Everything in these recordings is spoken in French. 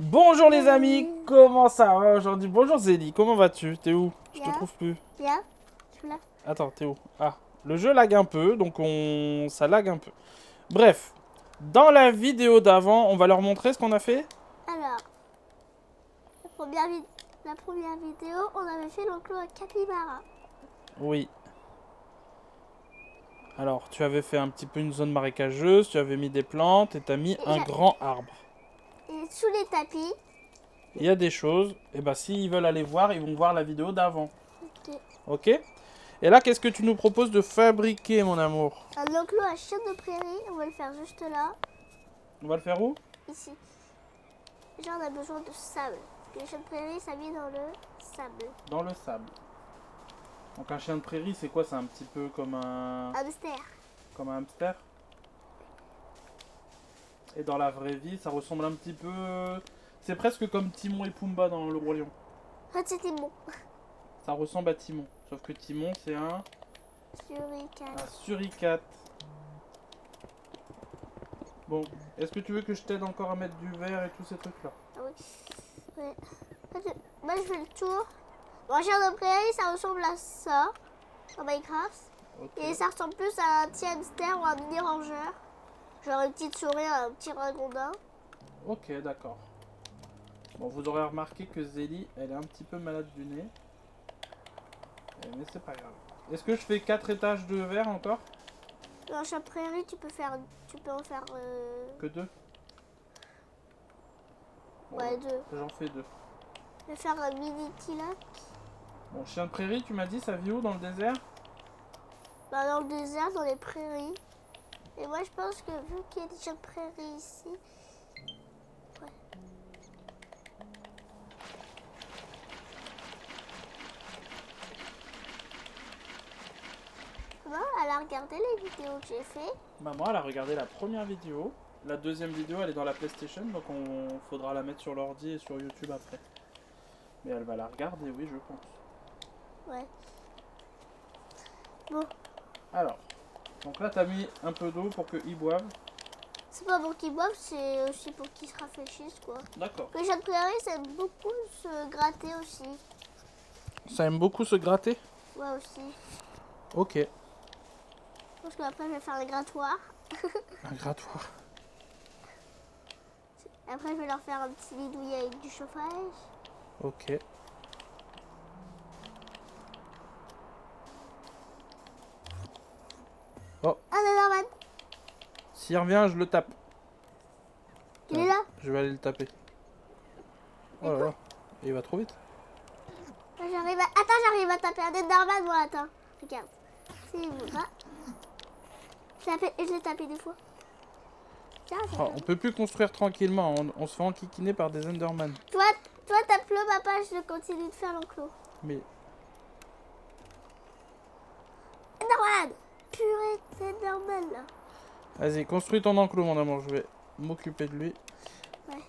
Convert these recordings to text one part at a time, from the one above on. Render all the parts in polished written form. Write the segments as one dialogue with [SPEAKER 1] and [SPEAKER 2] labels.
[SPEAKER 1] Bonjour les amis, comment ça va aujourd'hui? Bonjour Zélie, comment vas-tu? T'es où? Je te
[SPEAKER 2] Bien,
[SPEAKER 1] trouve plus.
[SPEAKER 2] bien, je suis là.
[SPEAKER 1] Attends, t'es où? Ah, le jeu lag un peu, donc ça lag un peu. Bref, dans la vidéo d'avant, on va leur montrer ce qu'on a fait.
[SPEAKER 2] Alors, la première vidéo, on avait fait l'enclos à capybara.
[SPEAKER 1] Oui. Alors, tu avais fait un petit peu une zone marécageuse, tu avais mis des plantes et t'as mis
[SPEAKER 2] Et,
[SPEAKER 1] un grand arbre.
[SPEAKER 2] et sous les tapis,
[SPEAKER 1] Il y a des choses, et bah s'ils veulent aller voir, ils vont voir la vidéo d'avant.
[SPEAKER 2] ok,
[SPEAKER 1] Ok? Et là, qu'est-ce que tu nous proposes de fabriquer, mon amour?
[SPEAKER 2] un enclos à chien de prairie, on va le faire juste là,
[SPEAKER 1] On va le faire où?
[SPEAKER 2] ici. Déjà, on a besoin de sable. Parce que les chiens de prairie, ça vit dans le sable.
[SPEAKER 1] Dans le sable. Donc un chien de prairie, c'est quoi? C'est un petit peu
[SPEAKER 2] Hamster.
[SPEAKER 1] comme un hamster. Et dans la vraie vie, ça ressemble un petit peu... C'est presque comme Timon et Pumba dans Le Roi Lion.
[SPEAKER 2] En fait, c'était bon.
[SPEAKER 1] Ça ressemble à Timon. Sauf que Timon, c'est un
[SPEAKER 2] Suricate.
[SPEAKER 1] suricate. Bon, est-ce que tu veux que je t'aide encore à mettre du verre et tous ces trucs-là?
[SPEAKER 2] Ah oui. Ouais. En fait, moi, je fais le tour. Bon, un chien de prairie, ça ressemble à ça, dans Minecraft.
[SPEAKER 1] Ok.
[SPEAKER 2] Et ça ressemble plus à un petit hamster ou un mini rangeur. Genre une petite souris, un petit ragondin.
[SPEAKER 1] Ok, d'accord. Bon, vous aurez remarqué que Zélie, elle est un petit peu malade du nez. Mais c'est pas grave. Est-ce que je fais 4 étages de verre encore?
[SPEAKER 2] Dans chaque prairie, tu peux en faire
[SPEAKER 1] Que 2?
[SPEAKER 2] ouais, deux.
[SPEAKER 1] J'en fais 2.
[SPEAKER 2] Je vais faire un mini petit lac.
[SPEAKER 1] Bon, chien de prairie, tu m'as dit, ça vit où dans le désert?
[SPEAKER 2] Bah, dans le désert, dans les prairies. Et moi, je pense que vu qu'il y a des chiens de prairie ici, ouais. Maman, elle a regardé les vidéos que j'ai fait.
[SPEAKER 1] Maman, elle a regardé la première vidéo. La deuxième vidéo, elle est dans la PlayStation, donc on faudra la mettre sur l'ordi et sur YouTube après. Mais elle va la regarder, oui, je pense.
[SPEAKER 2] Ouais. Bon,
[SPEAKER 1] Alors, donc là, t'as mis un peu d'eau pour qu'ils boivent.
[SPEAKER 2] c'est pas pour qu'ils boivent, c'est aussi pour qu'ils se rafraîchissent, quoi.
[SPEAKER 1] D'accord.
[SPEAKER 2] Les chiens de prairie, ça aime beaucoup se gratter aussi.
[SPEAKER 1] Ça aime beaucoup se gratter?
[SPEAKER 2] Ouais, aussi.
[SPEAKER 1] Ok.
[SPEAKER 2] Parce qu'après, je vais faire les grattoirs.
[SPEAKER 1] Un grattoir.
[SPEAKER 2] Après, je vais leur faire un petit lit douillet avec du chauffage.
[SPEAKER 1] Ok. Oh,
[SPEAKER 2] Ah, Norman,
[SPEAKER 1] s'il revient, je le tape.
[SPEAKER 2] il est là.
[SPEAKER 1] Je vais aller le taper. Oh là là, il va trop vite.
[SPEAKER 2] Attends, j'arrive à taper un Enderman, moi, attends. Regarde. C'est vrai. Je l'ai tapé deux fois. Tiens,
[SPEAKER 1] Oh, on peut plus construire tranquillement, on se fait enquiquiner par des Enderman.
[SPEAKER 2] Toi, tape-le, papa, je continue de faire l'enclos.
[SPEAKER 1] Mais
[SPEAKER 2] Enderman. Purée, c'est Enderman, là.
[SPEAKER 1] vas-y, construis ton enclos, mon amour, je vais m'occuper de lui.
[SPEAKER 2] Ouais.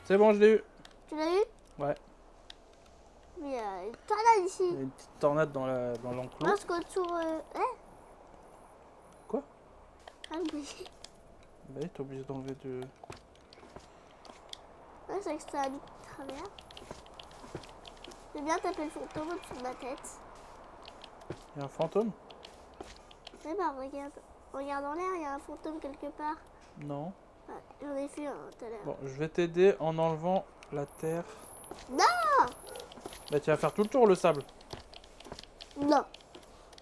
[SPEAKER 1] C'est bon, je l'ai eu.
[SPEAKER 2] Tu l'as eu?
[SPEAKER 1] Ouais.
[SPEAKER 2] Mais il y a une tornade ici.
[SPEAKER 1] Il y a une petite tornade dans l'enclos.
[SPEAKER 2] Parce qu'autour...
[SPEAKER 1] Quoi?
[SPEAKER 2] Ah oui.
[SPEAKER 1] Bah, t'es obligé d'enlever de...
[SPEAKER 2] Ouais, c'est vrai que ça a du travers. J'ai bien tapé le fantôme au-dessus de ma tête.
[SPEAKER 1] Il y a un fantôme?
[SPEAKER 2] Eh ben, regarde. Regarde en l'air, il y a un fantôme quelque part.
[SPEAKER 1] Non.
[SPEAKER 2] Ouais, j'en ai fait un tout à l'heure.
[SPEAKER 1] Bon, je vais t'aider en enlevant la terre.
[SPEAKER 2] Non!
[SPEAKER 1] Bah, tu vas faire tout le tour, le sable.
[SPEAKER 2] Non.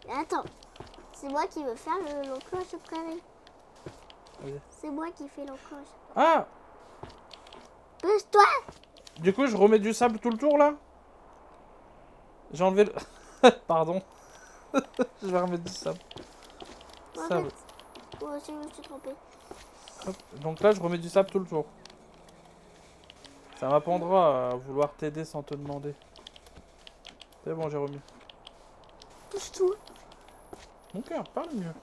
[SPEAKER 2] Mais attends. C'est moi qui veux faire l'enclos à chaque prairie.
[SPEAKER 1] Vas-y.
[SPEAKER 2] C'est moi qui fais l'enclos à chaque...
[SPEAKER 1] Ah!
[SPEAKER 2] Pousse-toi!
[SPEAKER 1] Du coup, je remets du sable tout le tour, là? J'ai enlevé le... Pardon. Je vais remettre du sable.
[SPEAKER 2] En
[SPEAKER 1] Sable.
[SPEAKER 2] fait, moi aussi, je me suis trompée.
[SPEAKER 1] Hop. Donc là, je remets du sable tout le tour. Ça m'apprendra à vouloir t'aider sans te demander. C'est bon, j'ai remis.
[SPEAKER 2] Pousse-toi.
[SPEAKER 1] Mon cœur, parle mieux.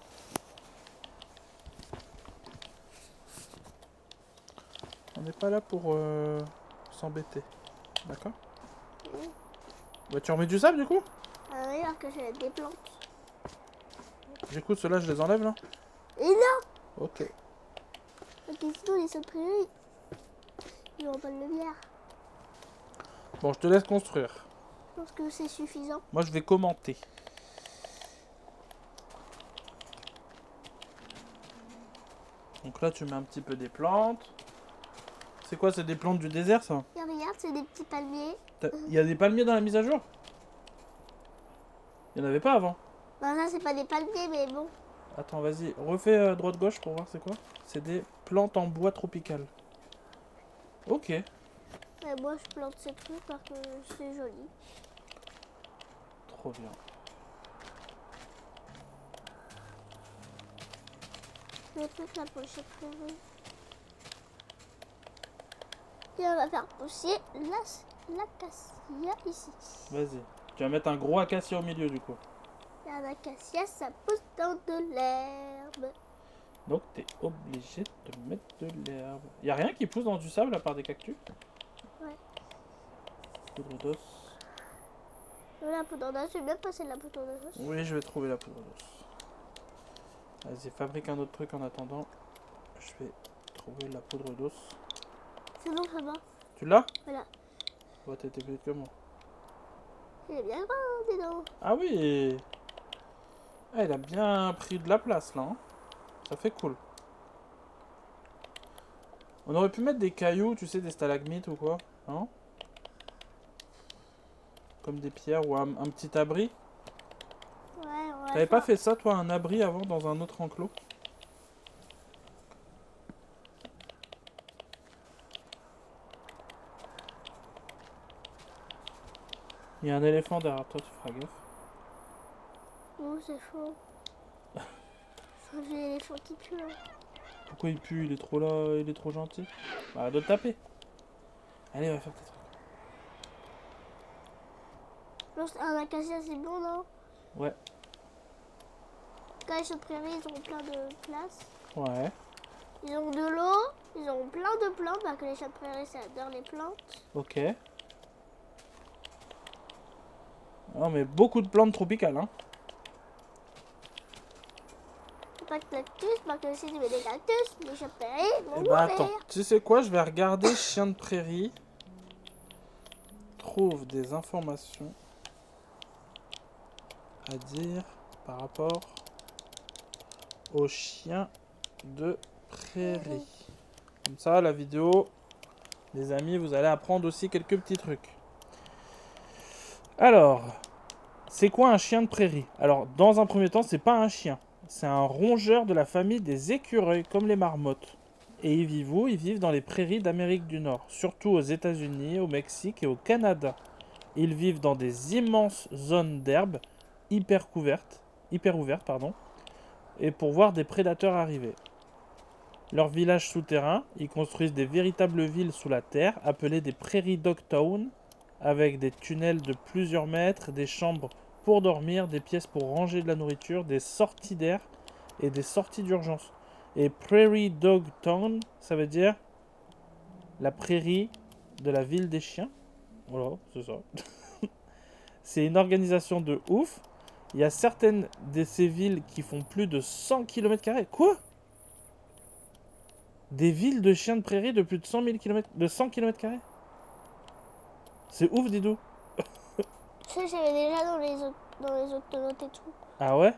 [SPEAKER 1] On n'est pas là pour s'embêter. D'accord?
[SPEAKER 2] Oui.
[SPEAKER 1] Bah, tu remets du sable, du coup?
[SPEAKER 2] Ah oui, alors que j'ai des plantes.
[SPEAKER 1] Du coup, ceux-là, je les enlève, là?
[SPEAKER 2] Et non!
[SPEAKER 1] Ok.
[SPEAKER 2] Ok, sinon, les sauterelles, Ils n'ont pas de lumière.
[SPEAKER 1] Bon, je te laisse construire.
[SPEAKER 2] Je pense que c'est suffisant.
[SPEAKER 1] Moi, je vais commenter. Donc là, tu mets un petit peu des plantes. C'est quoi, c'est des plantes du désert, ça?
[SPEAKER 2] Et regarde, c'est des petits palmiers.
[SPEAKER 1] Il y a des palmiers dans la mise à jour? Il n'y en avait pas avant.
[SPEAKER 2] Non, ça, c'est pas des palmiers, mais bon.
[SPEAKER 1] Attends, vas-y, refais droite-gauche pour voir c'est quoi. C'est des plantes en bois tropical. Ok.
[SPEAKER 2] Et moi, je plante ces trucs parce que c'est joli.
[SPEAKER 1] Trop bien.
[SPEAKER 2] Le truc là pour les prairies. Et on va faire pousser l'acacia ici.
[SPEAKER 1] Vas-y. Tu vas mettre un gros acacia au milieu du coup.
[SPEAKER 2] Et un acacia, ça pousse dans de l'herbe.
[SPEAKER 1] Donc t'es obligé de mettre de l'herbe. Y a rien qui pousse dans du sable à part des cactus?
[SPEAKER 2] Ouais.
[SPEAKER 1] Poudre d'os.
[SPEAKER 2] La poudre d'os, je vais même passer la poudre d'os.
[SPEAKER 1] Oui, je vais trouver la poudre d'os. Vas-y, fabrique un autre truc en attendant. Je vais trouver la poudre d'os.
[SPEAKER 2] C'est bon, ça va.
[SPEAKER 1] Tu l'as?
[SPEAKER 2] Voilà.
[SPEAKER 1] Ouais, t'étais plus vite que moi.
[SPEAKER 2] Il est bien grand, dis donc.
[SPEAKER 1] Ah oui! Ah, il a bien pris de la place là. Hein. Ça fait cool. On aurait pu mettre des cailloux, tu sais, des stalagmites ou quoi, non? Comme des pierres ou un petit abri.
[SPEAKER 2] Ouais, ouais.
[SPEAKER 1] T'avais pas fait ça, toi, un abri avant dans un autre enclos? Il y a un éléphant derrière toi, tu feras gaffe.
[SPEAKER 2] Oh, c'est chaud. C'est un vieux éléphant qui pue là.
[SPEAKER 1] Pourquoi il pue? Il est trop là, il est trop gentil. Bah, de le taper. Allez, va faire tes trucs.
[SPEAKER 2] Un acacia, c'est bon, non?
[SPEAKER 1] Ouais.
[SPEAKER 2] Quand ils sont prairies, ils ont plein de place.
[SPEAKER 1] Ouais.
[SPEAKER 2] Ils ont de l'eau, ils ont plein de plantes, parce que les chats de prairie, ça adore les plantes.
[SPEAKER 1] Ok. Non, mais beaucoup de plantes tropicales, hein.
[SPEAKER 2] C'est pas de cactus, parce que si tu mets des cactus, les chats de prairie vont
[SPEAKER 1] Eh bah
[SPEAKER 2] mourir.
[SPEAKER 1] attends, tu sais quoi? Je vais regarder chien de prairie. Trouve des informations à dire par rapport aux chiens de prairie. Comme ça, la vidéo, les amis, vous allez apprendre aussi quelques petits trucs. Alors, c'est quoi un chien de prairie? Alors, dans un premier temps, c'est pas un chien. C'est un rongeur de la famille des écureuils, comme les marmottes. Et ils vivent où? Ils vivent dans les prairies d'Amérique du Nord, surtout aux États-Unis, au Mexique et au Canada. Ils vivent dans des immenses zones d'herbe hyper ouvertes, et pour voir des prédateurs arriver. Leurs villages souterrains, ils construisent des véritables villes sous la terre, appelées des prairies dog town, avec des tunnels de plusieurs mètres, des chambres pour dormir, des pièces pour ranger de la nourriture, des sorties d'air et des sorties d'urgence. Et Prairie Dog Town, ça veut dire la prairie de la ville des chiens. Voilà, c'est ça. C'est une organisation de ouf. Il y a certaines de ces villes qui font plus de 100 km². Quoi? Des villes de chiens de prairie de plus de 100 km²? C'est ouf, Didou.
[SPEAKER 2] Ça, j'avais déjà dans les autonotes et tout.
[SPEAKER 1] Ah ouais?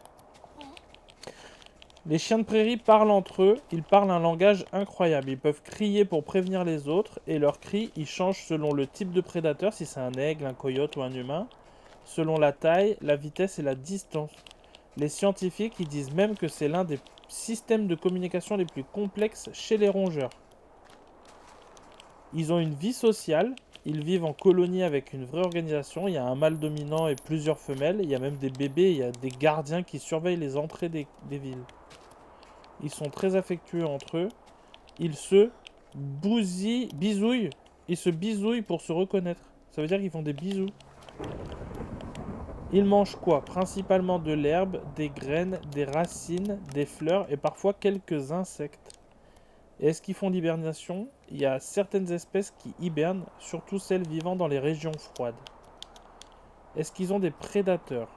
[SPEAKER 1] Les chiens de prairie parlent entre eux, ils parlent un langage incroyable. Ils peuvent crier pour prévenir les autres, et leurs cris, ils changent selon le type de prédateur, si c'est un aigle, un coyote ou un humain, selon la taille, la vitesse et la distance. Les scientifiques, ils disent même que c'est l'un des systèmes de communication les plus complexes chez les rongeurs. Ils ont une vie sociale, ils vivent en colonie avec une vraie organisation, il y a un mâle dominant et plusieurs femelles, il y a même des bébés, il y a des gardiens qui surveillent les entrées des villes. Ils sont très affectueux entre eux. Ils se bisouillent. Ils se bisouillent pour se reconnaître. Ça veut dire qu'ils font des bisous. Ils mangent quoi? Principalement de l'herbe, des graines, des racines, des fleurs et parfois quelques insectes. Et est-ce qu'ils font l'hibernation? Il y a certaines espèces qui hibernent, surtout celles vivant dans les régions froides. Est-ce qu'ils ont des prédateurs?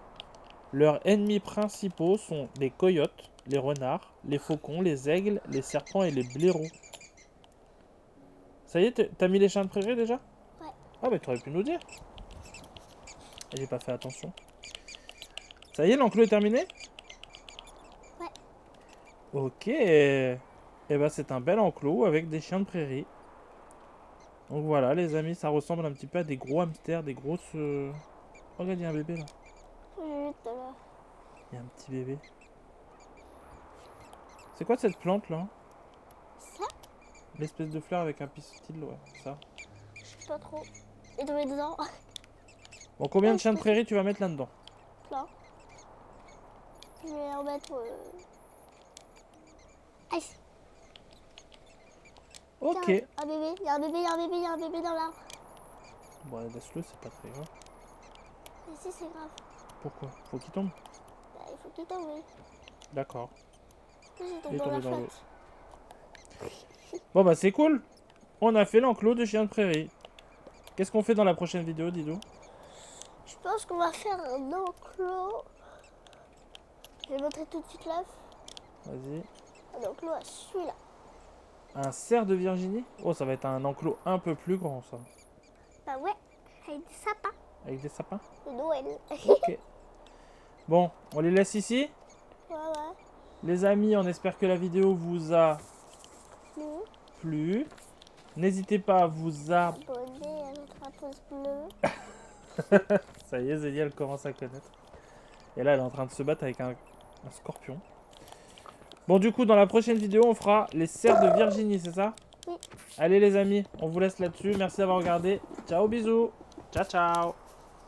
[SPEAKER 1] Leurs ennemis principaux sont les coyotes, les renards, les faucons, les aigles, les serpents et les blaireaux. Ça y est, t'as mis les chiens de prairie déjà?
[SPEAKER 2] Ouais.
[SPEAKER 1] Ah, mais t'aurais pu nous dire. J'ai pas fait attention. Ça y est, l'enclos est terminé?
[SPEAKER 2] Ouais.
[SPEAKER 1] Ok. Eh ben, c'est un bel enclos avec des chiens de prairie. Donc voilà, les amis, ça ressemble un petit peu à des gros hamsters, des grosses... Oh, regarde, il y a un bébé là.
[SPEAKER 2] J'ai vu tout à l'heure.
[SPEAKER 1] Il y a un petit bébé. C'est quoi cette plante là?
[SPEAKER 2] Ça,
[SPEAKER 1] L'espèce de fleur avec un pistil, ouais, ça.
[SPEAKER 2] je sais pas trop. Et tombé dedans.
[SPEAKER 1] Bon, combien de chiens de prairie tu vas mettre là-dedans?
[SPEAKER 2] Plein. Je vais en mettre. Aïe.
[SPEAKER 1] Ok.
[SPEAKER 2] Tiens, un bébé, il y a un bébé, il y a un bébé, il y a un bébé dans l'arbre.
[SPEAKER 1] Bon, laisse-le, c'est pas très grave.
[SPEAKER 2] Mais si, c'est grave.
[SPEAKER 1] Pourquoi? Faut qu'il tombe?
[SPEAKER 2] Bah, il faut qu'il tombe, oui.
[SPEAKER 1] D'accord.
[SPEAKER 2] Là, j'ai
[SPEAKER 1] Il
[SPEAKER 2] tombé
[SPEAKER 1] est
[SPEAKER 2] dans la
[SPEAKER 1] tombé dans l'eau.
[SPEAKER 2] flotte.
[SPEAKER 1] Bon bah c'est cool. On a fait l'enclos de chiens de prairie. Qu'est-ce qu'on fait dans la prochaine vidéo, Didou?
[SPEAKER 2] Je pense qu'on va faire un enclos. Je vais montrer tout de suite l'œuf.
[SPEAKER 1] Vas-y.
[SPEAKER 2] Un enclos à celui-là.
[SPEAKER 1] Un cerf de Virginie? Oh, ça va être un enclos un peu plus grand, ça.
[SPEAKER 2] Bah ouais, avec des sapins
[SPEAKER 1] Avec des sapins?
[SPEAKER 2] de Noël.
[SPEAKER 1] Ok. Bon, on les laisse ici.
[SPEAKER 2] Ouais, ouais.
[SPEAKER 1] Les amis, on espère que la vidéo vous a
[SPEAKER 2] Nous,
[SPEAKER 1] plu. N'hésitez pas à vous abonner.
[SPEAKER 2] abonner à notre pouce bleu.
[SPEAKER 1] Ça y est, Zélie, elle commence à connaître. Et là, elle est en train de se battre avec un scorpion. Bon, du coup, dans la prochaine vidéo, on fera les cerfs de Virginie, c'est ça?
[SPEAKER 2] Oui.
[SPEAKER 1] Allez, les amis, on vous laisse là-dessus. Merci d'avoir regardé. Ciao, bisous. Ciao, ciao.